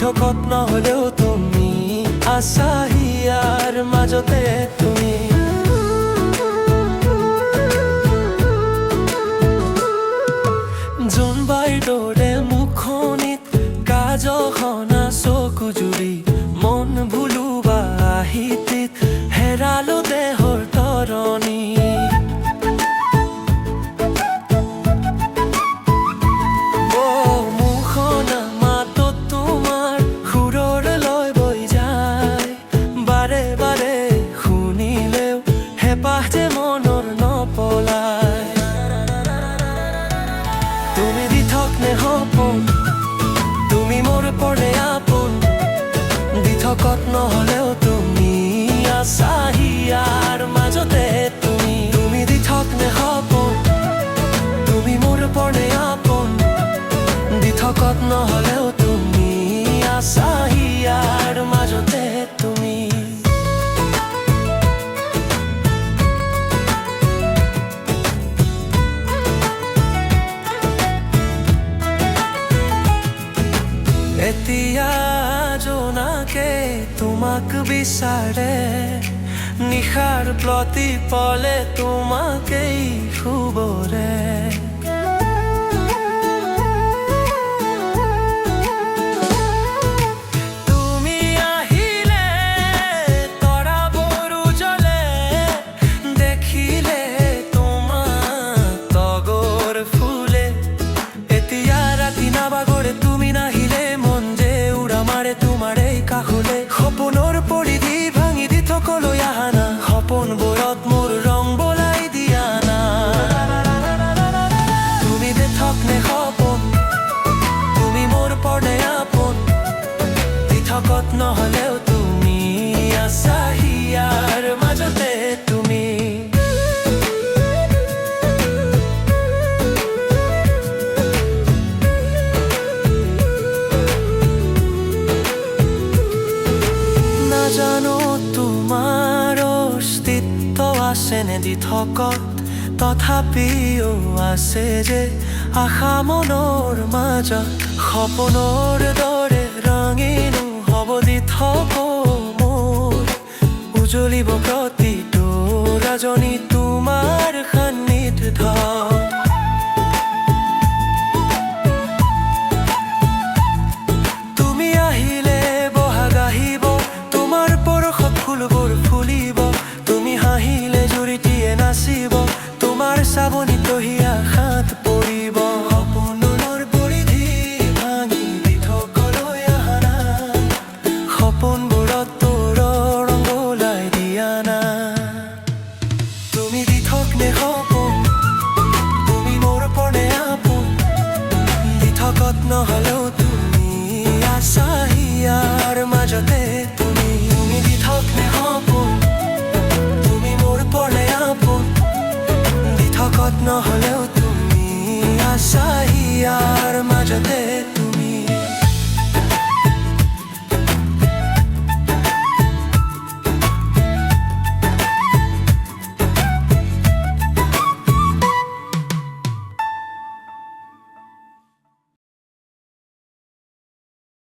দিঠকত নহলেও তুমি আছা হিয়াৰ মাজতে তুমি জোনবাইৰ দৰে মুখনিত কাজখনা চকু জুৰি মন ভুলুবা আহিতিত হেৰালো দেহৰ তৰণি মুখনা মাতত তোমাৰ সুৰৰ লয় বৈ যায় বাৰে বাৰে শুনিলেও হেঁপাহ যে মনৰ নপলায় তুমি দিঠক নে সপোন তুমি মোৰ পৰে আপোন দিঠকত নহলেও তুমি আছা হিয়াৰ মাজতে তুমি দিঠক নে সপোন তুমি মোৰ পৰে আপোন দিঠকত নহলেও তুমি আছা হিয়াৰ মাজতে তুমি এতিয়া জোনাকে তোমাক বিচাৰে নিশাৰ প্ৰতি পলে তোমাকেই শুবৰে তুমি আহিলে তৰাবোৰ উজ্বলে দেখিলে তোমাক তগৰ ফুলে এতিয়া ৰাতি নাবাগৰে তুমি নাহিলে মন যে উৰা মাৰে তোমাৰ এই কাষলে সপোনৰ পৰিধি ভাঙি দিঠকলৈ আহা না সপোনবোৰত মোৰ ৰং বলাই দিয়া না তুমি দিঠক নে সপোন তুমি মোৰ পৰে আপোন দিঠকত নহলেও তুমি আছা হিয়াৰ মাজতে তুমি নাজানো তোমাৰ অস্তিত্ব আছেনে দিঠকত তথাপিও আছে যে আশা মনৰ মাজত সপোনৰ দৰে ৰঙীন হ'ব দিঠক মোৰ উজ্বলিব প্ৰতিটো ৰাজনী তোমাৰ সান্নিধ্যত তুমি আহিলে বহাগ আহিব তোমাৰ পৰশত ফুলবোৰ ফুলিব তুমি হাঁহিলে জুৰিটিয়ে নাচিব তোমাৰ চাৱনিত তহিয়া হাত পৰিব সপোনৰ পৰিধি ভাঙি দিঠকলৈ আহা না সপোনবোৰত তোৰ ৰং বলাই দিয়া না তুমি দিঠক নে সপোন তুমি মোৰ পৰে আপোন দিঠকত নহলেও তুমি আছা হিয়াৰ মাজতে তুমি দিঠক নে সপোন তুমি মোৰ পৰে আপোন দিঠকত নহলেও তুমি আছা হিয়াৰ মাজতে